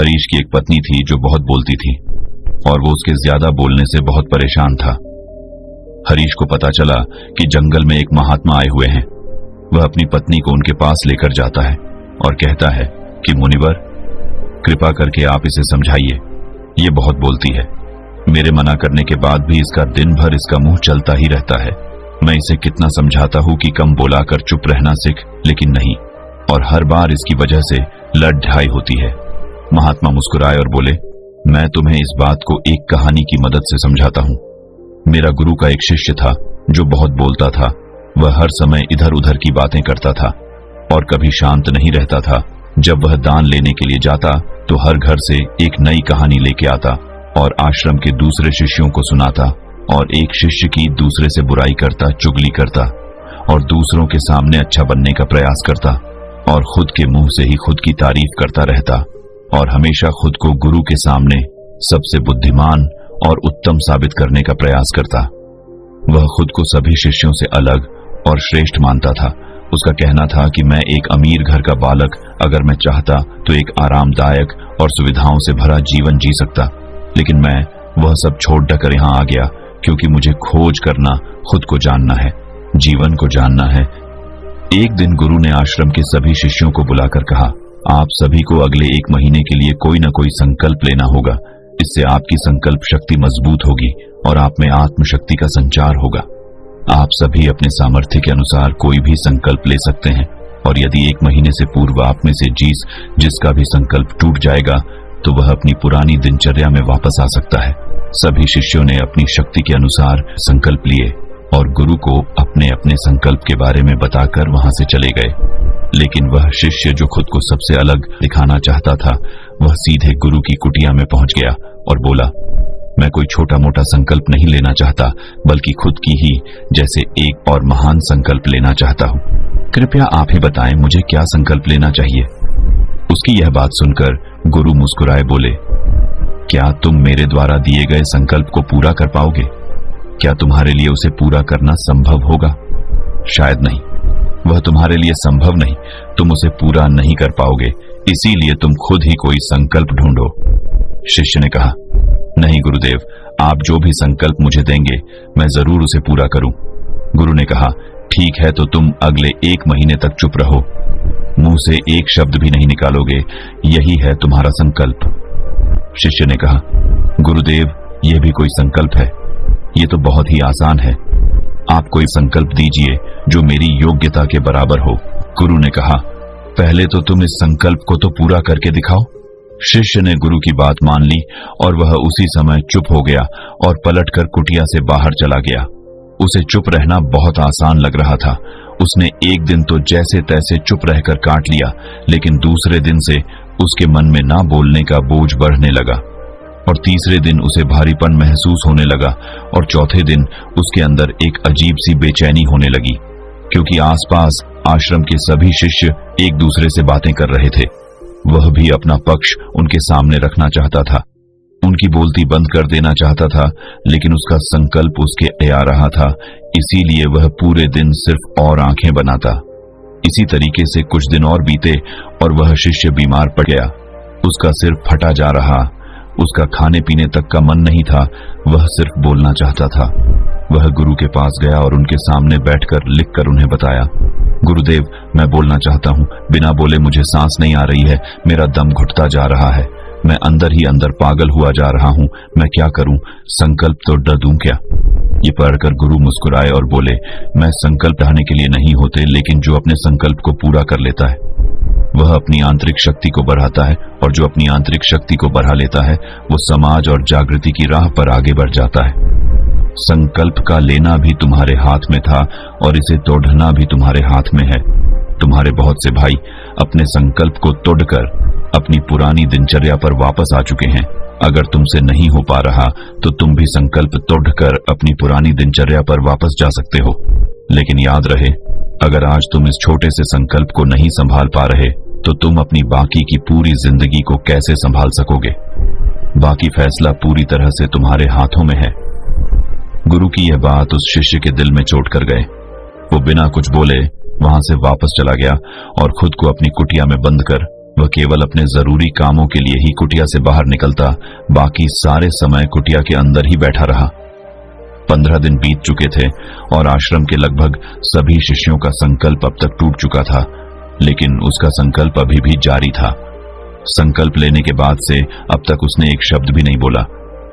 हरीश की एक पत्नी थी जो बहुत बोलती थी और वो उसके ज्यादा बोलने से बहुत परेशान था। हरीश को पता चला कि जंगल में एक महात्मा आए हुए हैं। वह अपनी पत्नी को उनके पास लेकर जाता है और कहता है कि मुनिवर, कृपा करके आप इसे समझाइए, ये बहुत बोलती है। मेरे मना करने के बाद भी इसका दिन भर इसका मुंह चलता ही रहता है। मैं इसे कितना समझाता हूं कि कम बोलाकर चुप रहना सीख, लेकिन नहीं, और हर बार इसकी वजह से लड़ ढाई होती है। महात्मा मुस्कुराए और बोले, मैं तुम्हें इस बात को एक कहानी की मदद से समझाता हूं। मेरा गुरु का एक शिष्य था जो बहुत बोलता था। वह हर समय इधर उधर की बातें करता था और कभी शांत नहीं रहता था। जब वह दान लेने के लिए जाता तो हर घर से एक नई कहानी लेके आता और आश्रम के दूसरे शिष्यों को सुनाता, और एक शिष्य की दूसरे से बुराई करता, चुगली करता और दूसरों के सामने अच्छा बनने का प्रयास करता और खुद के मुंह से ही खुद की तारीफ करता रहता और हमेशा खुद को गुरु के सामने सबसे बुद्धिमान और उत्तम साबित करने का प्रयास करता। वह खुद को सभी शिष्यों से अलग और श्रेष्ठ मानता था। उसका कहना था कि मैं एक अमीर घर का बालक अगर मैं चाहता तो एक आरामदायक और सुविधाओं से भरा जीवन जी सकता, लेकिन मैं वह सब छोड़ कर यहाँ आ गया क्योंकि मुझे खोज करना, खुद को जानना है, जीवन को जानना है। एक दिन गुरु ने आश्रम के सभी शिष्यों को बुलाकर कहा, आप सभी को अगले 1 महीने के लिए कोई न कोई संकल्प लेना होगा। इससे आपकी संकल्प शक्ति मजबूत होगी और आप में आत्मशक्ति का संचार होगा। आप सभी अपने सामर्थ्य के अनुसार कोई भी संकल्प ले सकते हैं, और यदि 1 महीने से पूर्व आप में से जिसका भी संकल्प टूट जाएगा तो वह अपनी पुरानी दिनचर्या में वापस आ सकता है। सभी शिष्यों ने अपनी शक्ति के अनुसार संकल्प लिए और गुरु को अपने अपने संकल्प के बारे में बताकर वहां से चले गए। लेकिन वह शिष्य जो खुद को सबसे अलग दिखाना चाहता था, वह सीधे गुरु की कुटिया में पहुंच गया और बोला, मैं कोई छोटा मोटा संकल्प नहीं लेना चाहता, बल्कि खुद की ही जैसे एक और महान संकल्प लेना चाहता हूं। कृपया आप ही बताएं मुझे क्या संकल्प लेना चाहिए। उसकी यह बात सुनकर गुरु मुस्कुराए बोले, क्या तुम मेरे द्वारा दिए गए संकल्प को पूरा कर पाओगे? क्या तुम्हारे लिए उसे पूरा करना संभव होगा? शायद नहीं, वह तुम्हारे लिए संभव नहीं, तुम उसे पूरा नहीं कर पाओगे, इसीलिए तुम खुद ही कोई संकल्प ढूंढो। शिष्य ने कहा, नहीं गुरुदेव, आप जो भी संकल्प मुझे देंगे मैं जरूर उसे पूरा करूं। गुरु ने कहा, ठीक है, तो तुम अगले 1 महीने तक चुप रहो, मुंह से एक शब्द भी नहीं निकालोगे, यही है तुम्हारा संकल्प। शिष्य ने कहा, गुरुदेव, यह भी कोई संकल्प है? ये तो बहुत ही आसान है, आप कोई संकल्प दीजिए जो मेरी योग्यता के बराबर हो। गुरु ने कहा, पहले तो तुम इस संकल्प को तो पूरा करके दिखाओ। शिष्य ने गुरु की बात मान ली और वह उसी समय चुप हो गया और पलटकर कुटिया से बाहर चला गया। उसे चुप रहना बहुत आसान लग रहा था। उसने एक दिन तो जैसे तैसे चुप रहकर काट लिया, लेकिन दूसरे दिन से उसके मन में ना बोलने का बोझ बढ़ने लगा और तीसरे दिन उसे भारीपन महसूस होने लगा और चौथे दिन उसके अंदर एक अजीब सी बेचैनी होने लगी, क्योंकि आसपास आश्रम के सभी शिष्य एक दूसरे से बातें कर रहे थे। वह भी अपना पक्ष उनके सामने रखना चाहता था, उनकी बोलती बंद कर देना चाहता था, लेकिन उसका संकल्प उसके आ रहा था, इसीलिए वह पूरे दिन सिर्फ और आंखें बनाता। इसी तरीके से कुछ दिन और बीते और वह शिष्य बीमार पड़ गया। उसका सिर फटा जा रहा, उसका खाने पीने तक का मन नहीं था, वह सिर्फ बोलना चाहता था। वह गुरु के पास गया और उनके सामने बैठकर लिखकर उन्हें बताया, गुरुदेव, मैं बोलना चाहता हूँ, बिना बोले मुझे सांस नहीं आ रही है, मेरा दम घुटता जा रहा है, मैं अंदर ही अंदर पागल हुआ जा रहा हूँ, मैं क्या करूँ? संकल्प तो डर दूं क्या? ये पढ़कर गुरु मुस्कुराए और बोले, मैं संकल्प ढाने के लिए नहीं होते, लेकिन जो अपने संकल्प को पूरा कर लेता है वह अपनी आंतरिक शक्ति को बढ़ाता है, और जो अपनी आंतरिक शक्ति को बढ़ा लेता है वो समाज और जागृति की राह पर आगे बढ़ जाता है। संकल्प का लेना भी तुम्हारे हाथ में था और इसे तोड़ना भी तुम्हारे हाथ में है। तुम्हारे बहुत से भाई अपने संकल्प को तोड़कर अपनी पुरानी दिनचर्या पर वापस आ चुके हैं। अगर तुमसे नहीं हो पा रहा तो तुम भी संकल्प तोड़कर अपनी पुरानी दिनचर्या पर वापस जा सकते हो। लेकिन याद रहे, अगर आज तुम इस छोटे से संकल्प को नहीं संभाल पा रहे तो तुम अपनी बाकी की पूरी जिंदगी को कैसे संभाल सकोगे? बाकी फैसला पूरी तरह से तुम्हारे हाथों में है। गुरु की यह बात उस शिष्य के दिल में चोट कर गए। वो बिना कुछ बोले वहां से वापस चला गया और खुद को अपनी कुटिया में बंद कर वह केवल अपने जरूरी कामों के लिए ही कुटिया से बाहर निकलता, बाकी सारे समय कुटिया के अंदर ही बैठा रहा। 15 दिन बीत चुके थे और आश्रम के लगभग सभी शिष्यों का संकल्प अब तक टूट चुका था, लेकिन उसका संकल्प अभी भी जारी था। संकल्प लेने के बाद से अब तक उसने एक शब्द भी नहीं बोला।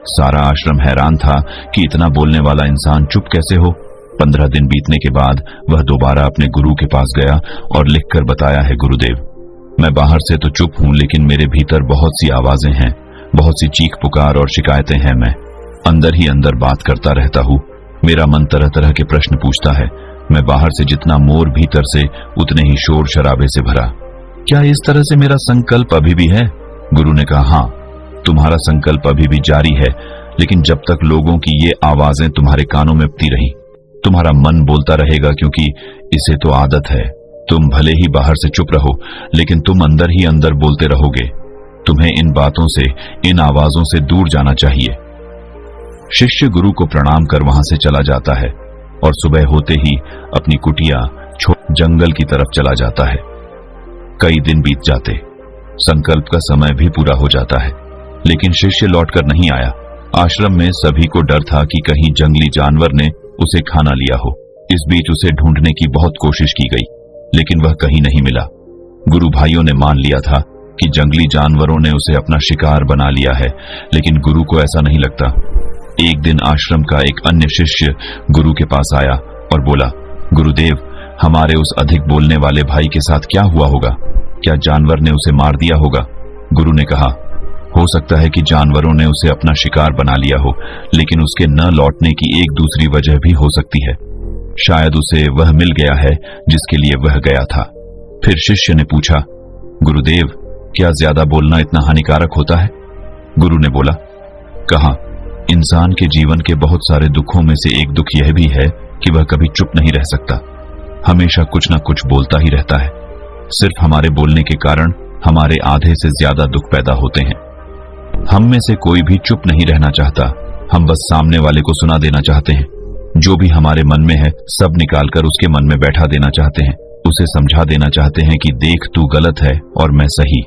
सारा आश्रम हैरान था कि इतना बोलने वाला इंसान चुप कैसे हो। 15 दिन बीतने के बाद वह दोबारा अपने गुरु के पास गया और लिखकर बताया है, गुरुदेव, मैं बाहर से तो चुप हूं, लेकिन मेरे भीतर बहुत सी आवाजें हैं, बहुत सी चीख पुकार और शिकायतें हैं। मैं अंदर ही अंदर बात करता रहता हूं। मेरा मन तरह तरह के प्रश्न पूछता है। मैं बाहर से जितना मोर, भीतर से उतने ही शोर शराबे से भरा। क्या इस तरह से मेरा संकल्प अभी भी है? गुरु ने कहा, हाँ, तुम्हारा संकल्प अभी भी जारी है, लेकिन जब तक लोगों की ये आवाजें तुम्हारे कानों में अपती रही, तुम्हारा मन बोलता रहेगा, क्योंकि इसे तो आदत है। तुम भले ही बाहर से चुप रहो, लेकिन तुम अंदर ही अंदर बोलते रहोगे। तुम्हें इन बातों से, इन आवाजों से दूर जाना चाहिए। शिष्य गुरु को प्रणाम कर वहां से चला जाता है और सुबह होते ही अपनी कुटिया छोड़ जंगल की तरफ चला जाता है। कई दिन बीत जाते, संकल्प का समय भी पूरा हो जाता है, लेकिन शिष्य लौटकर नहीं आया। आश्रम में सभी को डर था कि कहीं जंगली जानवर ने उसे खाना लिया हो। इस बीच उसे ढूंढने की बहुत कोशिश की गई, लेकिन वह कहीं नहीं मिला। गुरु भाइयों ने मान लिया था कि जंगली जानवरों ने उसे अपना शिकार बना लिया है, लेकिन गुरु को ऐसा नहीं लगता। एक दिन आश्रम का एक अन्य शिष्य गुरु के पास आया और बोला, गुरुदेव, हमारे उस अधिक बोलने वाले भाई के साथ क्या हुआ होगा? क्या जानवर ने उसे मार दिया होगा? गुरु ने कहा, हो सकता है कि जानवरों ने उसे अपना शिकार बना लिया हो, लेकिन उसके न लौटने की एक दूसरी वजह भी हो सकती है। शायद उसे वह मिल गया है जिसके लिए वह गया था। फिर शिष्य ने पूछा, गुरुदेव, क्या ज्यादा बोलना इतना हानिकारक होता है? गुरु ने बोला, कहा, इंसान के जीवन के बहुत सारे दुखों में से एक दुख यह भी है कि वह कभी चुप नहीं रह सकता, हमेशा कुछ न कुछ बोलता ही रहता है। सिर्फ हमारे बोलने के कारण हमारे आधे से ज्यादा दुख पैदा होते हैं। हम में से कोई भी चुप नहीं रहना चाहता, हम बस सामने वाले को सुना देना चाहते हैं। जो भी हमारे मन में है सब निकालकर उसके मन में बैठा देना चाहते हैं, उसे समझा देना चाहते हैं कि देख, तू गलत है और मैं सही।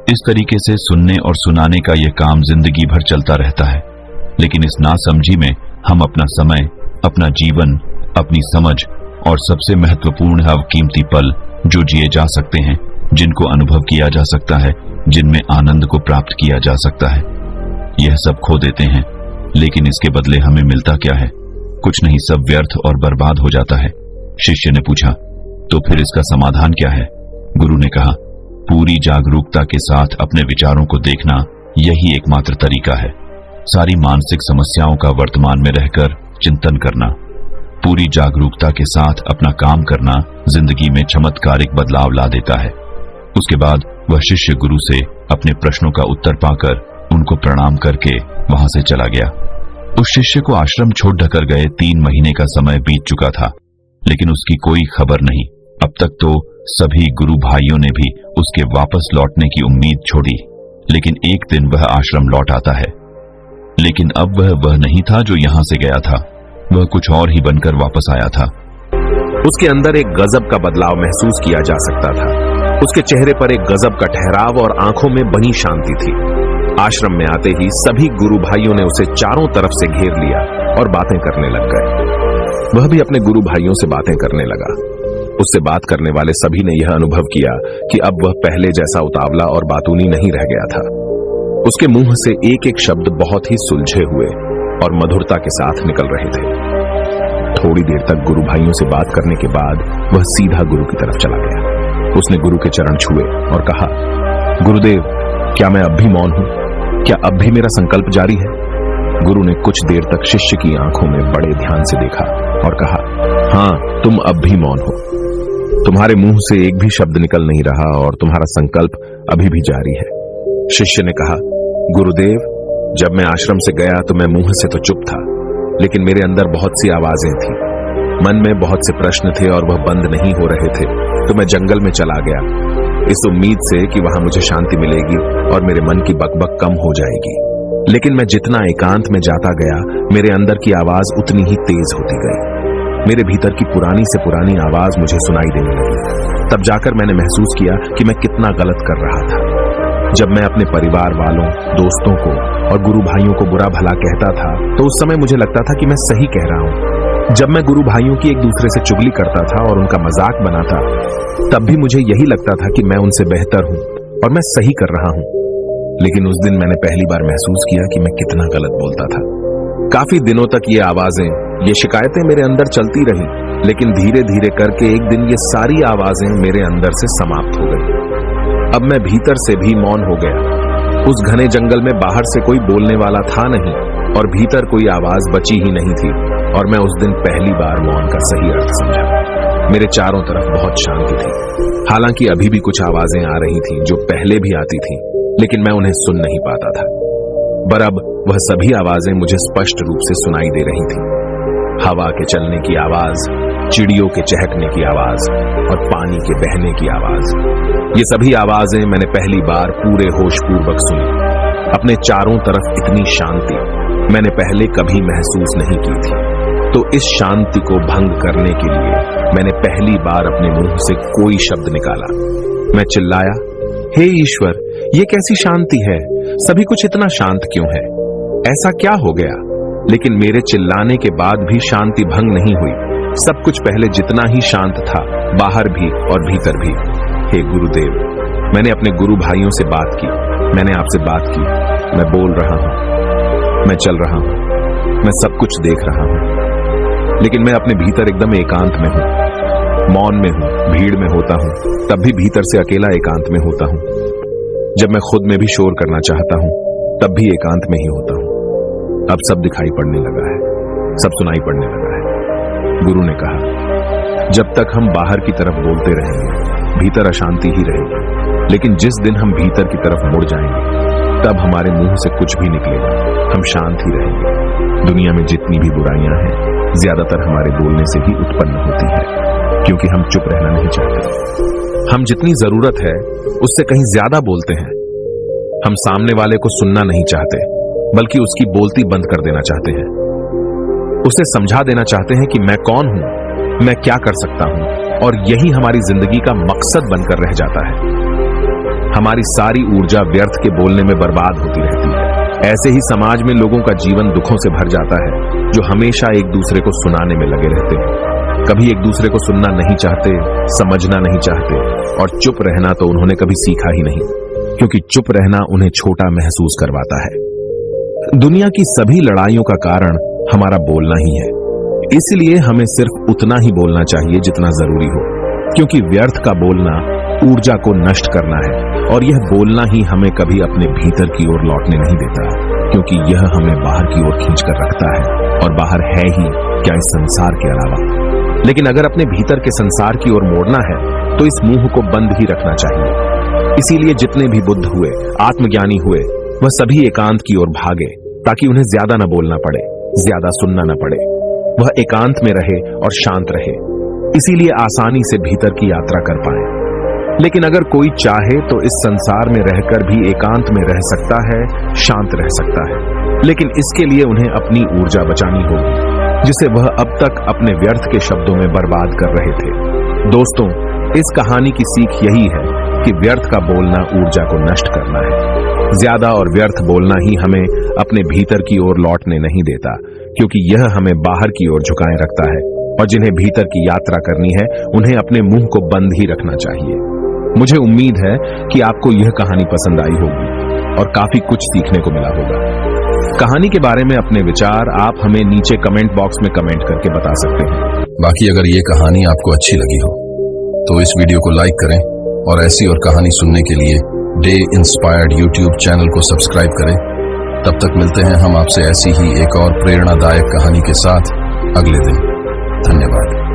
इस तरीके से सुनने और सुनाने का यह काम जिंदगी भर चलता रहता है, लेकिन इस नासमझी में हम अपना समय, अपना जीवन, अपनी समझ और सबसे महत्वपूर्ण अवकीमती पल जो जिए जा सकते हैं, जिनको अनुभव किया जा सकता है, जिनमें आनंद को प्राप्त किया जा सकता है, यह सब खो देते हैं। लेकिन इसके बदले हमें मिलता क्या है? कुछ नहीं, सब व्यर्थ और बर्बाद हो जाता है। शिष्य ने पूछा, तो फिर इसका समाधान क्या है? गुरु ने कहा, पूरी जागरूकता के साथ अपने विचारों को देखना, यही एकमात्र तरीका है। सारी मानसिक समस्याओं का वर्तमान में रहकर चिंतन करना, पूरी जागरूकता के साथ अपना काम करना जिंदगी में चमत्कारिक बदलाव ला देता है। उसके बाद वह शिष्य गुरु से अपने प्रश्नों का उत्तर पाकर उनको प्रणाम करके वहां से चला गया। उस शिष्य को आश्रम छोड़ ढकर गए 3 महीने का समय बीत चुका था, लेकिन उसकी कोई खबर नहीं। अब तक तो सभी गुरु भाइयों ने भी उसके वापस लौटने की उम्मीद छोड़ी, लेकिन एक दिन वह आश्रम लौट आता है। लेकिन अब वह नहीं था जो यहां से गया था, वह कुछ और ही बनकर वापस आया था। उसके अंदर एक गजब का बदलाव महसूस किया जा सकता था। उसके चेहरे पर एक गजब का ठहराव और आंखों में बनी शांति थी। आश्रम में आते ही सभी गुरु भाइयों ने उसे चारों तरफ से घेर लिया और बातें करने लग गए। वह भी अपने गुरु भाइयों से बातें करने लगा। उससे बात करने वाले सभी ने यह अनुभव किया कि अब वह पहले जैसा उतावला और बातूनी नहीं रह गया था। उसके मुंह से एक एक शब्द बहुत ही सुलझे हुए और मधुरता के साथ निकल रहे थे। थोड़ी देर तक गुरु भाइयों से बात करने के बाद वह सीधा गुरु की तरफ चला गया। उसने गुरु के चरण छुए और कहा, गुरुदेव, क्या मैं अब भी मौन हूं? क्या अब भी मेरा संकल्प जारी है? गुरु ने कुछ देर तक शिष्य की आंखों में बड़े ध्यान से देखा और कहा, हाँ, तुम अब भी मौन हो। तुम्हारे मुंह से एक भी शब्द निकल नहीं रहा और तुम्हारा संकल्प अभी भी जारी है। शिष्य ने कहा, गुरुदेव, जब मैं आश्रम से गया तो मैं मुंह से तो चुप था, लेकिन मेरे अंदर बहुत सी आवाजें थी। मन में बहुत से प्रश्न थे और वह बंद नहीं हो रहे थे, तो मैं जंगल में चला गया, इस उम्मीद से कि वहां मुझे शांति मिलेगी और मेरे मन की बकबक कम हो जाएगी। लेकिन मैं जितना एकांत में जाता गया, मेरे अंदर की आवाज उतनी ही तेज होती गई। मेरे भीतर की पुरानी से पुरानी आवाज मुझे सुनाई देने लगी। तब जाकर मैंने महसूस किया कि मैं कितना गलत कर रहा था। जब मैं अपने परिवार वालों, दोस्तों को और गुरु भाइयों को बुरा भला कहता था तो उस समय मुझे लगता था कि मैं सही कह रहा हूं। जब मैं गुरु भाइयों की एक दूसरे से चुगली करता था और उनका मजाक बनाता, तब भी मुझे यही लगता था कि मैं उनसे बेहतर हूं और मैं सही कर रहा हूं। लेकिन उस दिन मैंने पहली बार महसूस किया कि मैं कितना गलत बोलता था। काफी दिनों तक ये आवाजें, ये शिकायतें मेरे अंदर चलती रही, लेकिन धीरे धीरे करके एक दिन ये सारी आवाजें मेरे अंदर से समाप्त हो गई। अब मैं भीतर से भी मौन हो गया। उस घने जंगल में बाहर से कोई बोलने वाला था नहीं और भीतर कोई आवाज बची ही नहीं थी, और मैं उस दिन पहली बार मौन का सही अर्थ समझा। मेरे चारों तरफ बहुत शांति थी। हालांकि अभी भी कुछ आवाजें आ रही थीं जो पहले भी आती थीं, लेकिन मैं उन्हें सुन नहीं पाता था। पर अब वह सभी आवाजें मुझे स्पष्ट रूप से सुनाई दे रही थीं। हवा के चलने की आवाज, चिड़ियों के चहकने की आवाज और पानी के बहने की आवाज, ये सभी आवाजें मैंने पहली बार पूरे होशपूर्वक सुनी। अपने चारों तरफ इतनी शांति मैंने पहले कभी महसूस नहीं की थी। तो इस शांति को भंग करने के लिए मैंने पहली बार अपने मुंह से कोई शब्द निकाला। मैं चिल्लाया, हे ईश्वर, ये कैसी शांति है? सभी कुछ इतना शांत क्यों है? ऐसा क्या हो गया? लेकिन मेरे चिल्लाने के बाद भी शांति भंग नहीं हुई। सब कुछ पहले जितना ही शांत था, बाहर भी और भीतर भी। हे गुरुदेव, मैंने अपने गुरु भाइयों से बात की, मैंने आपसे बात की। मैं बोल रहा हूं, मैं चल रहा हूं, मैं सब कुछ देख रहा हूं, लेकिन मैं अपने भीतर एकदम एकांत में हूं, मौन में हूं। भीड़ में होता हूं तब भी भीतर से अकेला एकांत में होता हूं। जब मैं खुद में भी शोर करना चाहता हूं तब भी एकांत में ही होता हूं। अब सब दिखाई पड़ने लगा है, सब सुनाई पड़ने लगा है। गुरु ने कहा, जब तक हम बाहर की तरफ बोलते रहेंगे, भीतर अशांति ही रहेगी। लेकिन जिस दिन हम भीतर की तरफ मुड़ जाएंगे, तब हमारे मुंह से कुछ भी निकलेगा, हम शांत ही रहेंगे। दुनिया में जितनी भी बुराइयां हैं, ज्यादातर हमारे बोलने से ही उत्पन्न होती है, क्योंकि हम चुप रहना नहीं चाहते। हम जितनी जरूरत है उससे कहीं ज्यादा बोलते हैं। हम सामने वाले को सुनना नहीं चाहते, बल्कि उसकी बोलती बंद कर देना चाहते हैं। उसे समझा देना चाहते हैं कि मैं कौन हूं, मैं क्या कर सकता हूं, और यही हमारी जिंदगी का मकसद बनकर रह जाता है। हमारी सारी ऊर्जा व्यर्थ के बोलने में बर्बाद होती रहती है। ऐसे ही समाज में लोगों का जीवन दुखों से भर जाता है, जो हमेशा एक दूसरे को सुनाने में लगे रहते हैं। कभी एक दूसरे को सुनना नहीं चाहते, समझना नहीं चाहते, और चुप रहना तो उन्होंने कभी सीखा ही नहीं, क्योंकि चुप रहना उन्हें छोटा महसूस करवाता है। दुनिया की सभी लड़ाइयों का कारण हमारा बोलना ही है। इसलिए हमें सिर्फ उतना ही बोलना चाहिए जितना जरूरी हो, क्योंकि व्यर्थ का बोलना ऊर्जा को नष्ट करना है, और यह बोलना ही हमें कभी अपने भीतर की ओर लौटने नहीं देता, क्योंकि यह हमें बाहर की ओर खींचकर रखता है, और बाहर है ही क्या इस संसार के अलावा। लेकिन अगर अपने भीतर के संसार की ओर मोड़ना है तो इस मुंह को बंद ही रखना चाहिए। इसीलिए जितने भी बुद्ध हुए, आत्मज्ञानी हुए, वह सभी एकांत की ओर भागे, ताकि उन्हें ज्यादा न बोलना पड़े, ज्यादा सुनना न पड़े। वह एकांत में रहे और शांत रहे, इसीलिए आसानी से भीतर की यात्रा कर पाए। लेकिन अगर कोई चाहे तो इस संसार में रहकर भी एकांत में रह सकता है, शांत रह सकता है, लेकिन इसके लिए उन्हें अपनी ऊर्जा बचानी होगी, जिसे वह अब तक अपने व्यर्थ के शब्दों में बर्बाद कर रहे थे। दोस्तों, इस कहानी की सीख यही है कि व्यर्थ का बोलना ऊर्जा को नष्ट करना है। ज्यादा और व्यर्थ बोलना ही हमें अपने भीतर की ओर लौटने नहीं देता, क्योंकि यह हमें बाहर की ओर झुकाए रखता है, और जिन्हें भीतर की यात्रा करनी है उन्हें अपने मुंह को बंद ही रखना चाहिए। मुझे उम्मीद है कि आपको यह कहानी पसंद आई होगी और काफी कुछ सीखने को मिला होगा। कहानी के बारे में अपने विचार आप हमें नीचे कमेंट बॉक्स में कमेंट करके बता सकते हैं। बाकी अगर ये कहानी आपको अच्छी लगी हो तो इस वीडियो को लाइक करें, और ऐसी और कहानी सुनने के लिए डे इंस्पायर्ड यूट्यूब चैनल को सब्सक्राइब करें। तब तक मिलते हैं हम आपसे ऐसी ही एक और प्रेरणादायक कहानी के साथ अगले दिन। धन्यवाद।